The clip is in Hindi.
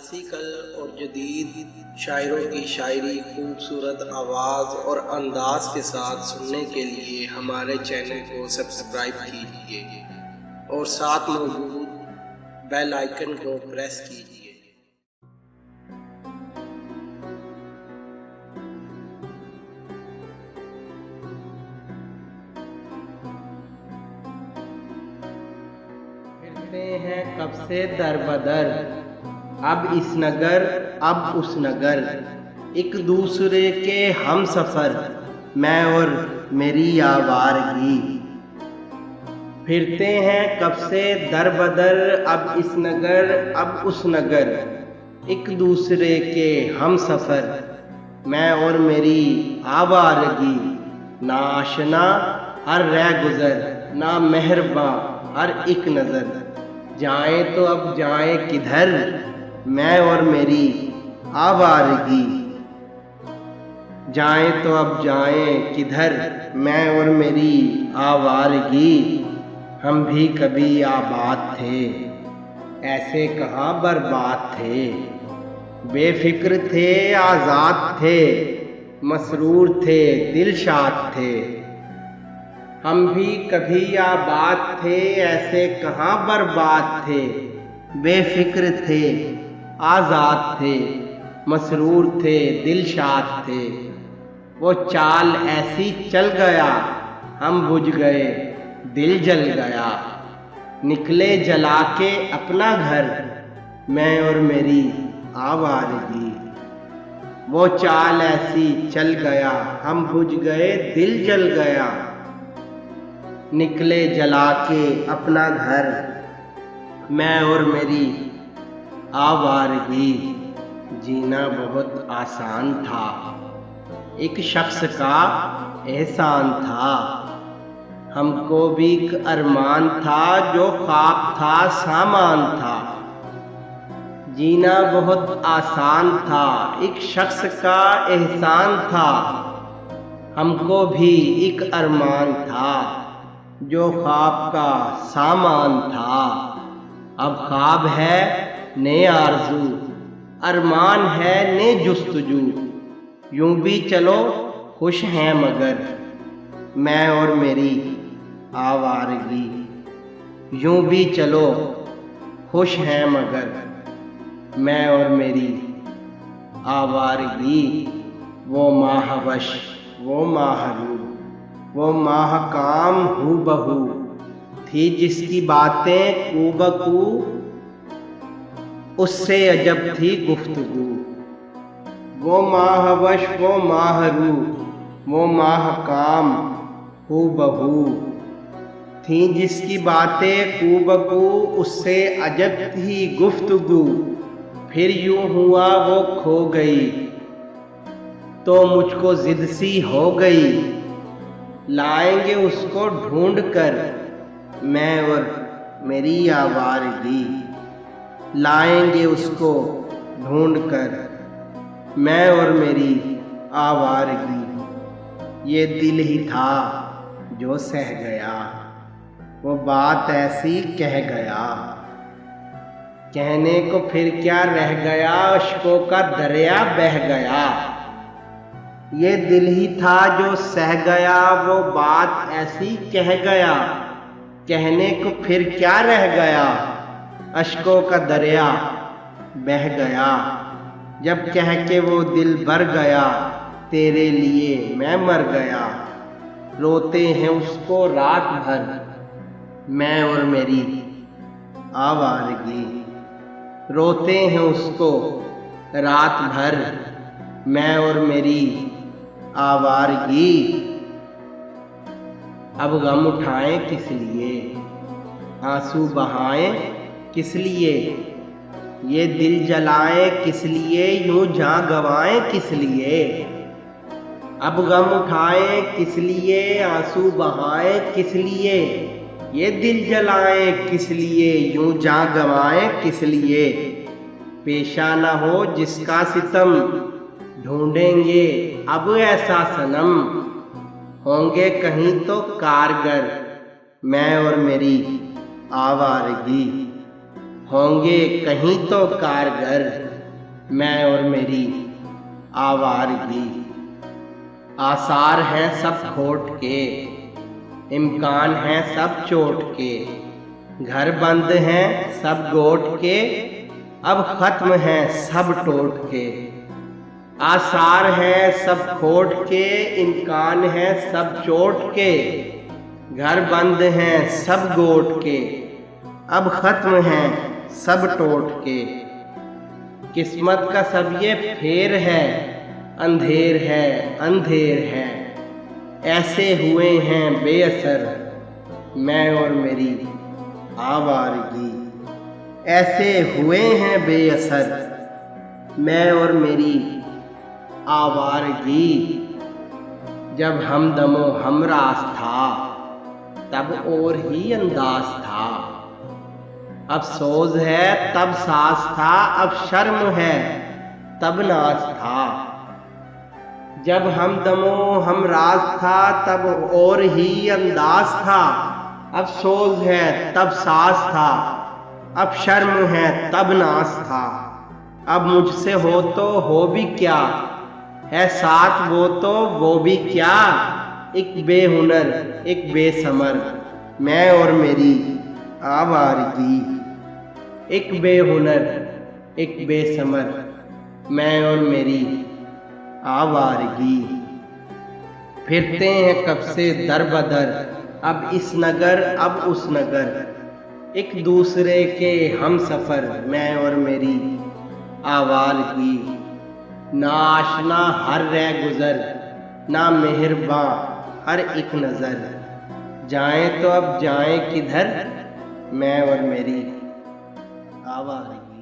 क्लासिकल और जदीद शायरों की शायरी खूबसूरत आवाज़ और अंदाज के साथ सुनने के लिए हमारे चैनल को सब्सक्राइब कीजिए और साथ मौजूद बेल आइकन को प्रेस कीजिए। फिरते हैं कब से दर बदर, अब इस नगर अब उस नगर, एक दूसरे के हम सफ़र, मैं और मेरी आवारगी। फिरते हैं कब से दर बदर, अब इस नगर अब उस नगर, एक दूसरे के हम सफ़र, मैं और मेरी आवारगी। ना आशना हर रह गुज़र, ना मेहरबां हर एक नज़र, जाए तो अब जाए किधर, मैं और मेरी आवारगी। जाए तो अब जाए किधर, मैं और मेरी आवारगी। हम भी कभी आबाद थे, ऐसे कहाँ बर्बाद थे, बेफिक्र थे आज़ाद थे, मसरूर थे दिलशाद थे। हम भी कभी आबाद थे, ऐसे कहाँ बर्बाद थे, बेफिक्र थे आज़ाद थे, मसरूर थे दिलशाद थे। वो चाल ऐसी चल गया, हम बुझ गए दिल जल गया, निकले जला के अपना घर, मैं और मेरी आवारगी। वो चाल ऐसी चल गया, हम बुझ गए दिल जल गया, निकले जला के अपना घर, मैं और मेरी आवारगी। जीना बहुत आसान था, एक शख्स का एहसान था, हमको भी एक अरमान था, जो ख्वाब था सामान था। जीना बहुत आसान था, एक शख्स का एहसान था, हमको भी एक अरमान था, जो ख्वाब का सामान था। अब ख्वाब है ने आरज़ू, अरमान है ने जुस्तजू, यूं भी चलो खुश हैं मगर, मैं और मेरी आवारगी। यूं भी चलो खुश हैं मगर, मैं और मेरी आवारगी। वो माहवश वो माहरू, वो माहकाम हू बहू, थी जिसकी बातें कूबकू, उससे अजब थी गुफ्तगू। वो माहवश वो माहरू, वो माहकाम हू बहू, थी जिसकी बातें कूबकू, उससे अजब थी गुफ्तगू। फिर यूं हुआ वो खो गई, तो मुझको जिद सी हो गई, लाएंगे उसको ढूंढ कर, मैं और मेरी आवारगी। लाएंगे उसको ढूंढ कर, मैं और मेरी आवारगी। ये दिल ही था जो सह गया, वो बात ऐसी कह गया, कहने को फिर क्या रह गया, अश्कों का दरिया बह गया। ये दिल ही था जो सह गया, वो बात ऐसी कह गया, कहने को फिर क्या रह गया, अश्कों का दरिया बह गया। जब कह के वो दिल भर गया, तेरे लिए मैं मर गया, रोते हैं उसको रात भर, मैं और मेरी आवारगी। रोते हैं उसको रात भर, मैं और मेरी आवारगी। अब गम उठाएं किस लिए, आंसू बहाएं किस लिए, ये दिल जलाएं किस लिए, यूं जान गवाएं किस लिए। अब गम उठाएं किस लिए, आंसू बहाएं किस लिए, ये दिल जलाएं किस लिए, यूं जान गवाएं किस लिए। पेशा न हो जिसका सितम, ढूंढेंगे अब ऐसा सनम, होंगे कहीं तो कारगर, मैं और मेरी आवारगी। होंगे कहीं तो कारगर, मैं और मेरी आवारगी। आसार हैं सब खोट के, इम्कान हैं सब चोट के, घर बंद हैं सब गोट के, अब खत्म हैं सब टोट के। आसार हैं सब खोट के, इम्कान हैं सब चोट के, घर बंद हैं सब गोट के, अब खत्म हैं सब टोट के। किस्मत का सब ये फेर है, अंधेर है अंधेर है, ऐसे हुए हैं बेअसर मैं और मेरी आवारगी। ऐसे हुए हैं बेअसर मैं और मेरी आवारगी। जब हमदमो हमराज था तब और ही अंदाज था, अब सोज है तब सास था, अब शर्म है तब नाज था। जब हमदमो हमराज था तब और ही अंदाज था, अब सोज है तब सास था, अब शर्म है तब नाज था। अब मुझसे हो तो हो भी क्या, है साथ वो भी क्या, एक बेहुनर एक बेसमर मैं और मेरी आवारगी। एक बेहुनर एक बेसमर मैं और मेरी आवारगी। फिरते हैं कब से दर बदर, अब इस नगर अब उस नगर, एक दूसरे के हम सफ़र मैं और मेरी आवारगी। ना आशना हर रह गुज़र, ना मेहरबां हर एक नज़र, जाएं तो अब जाएं किधर मैं और मेरी आवारगी।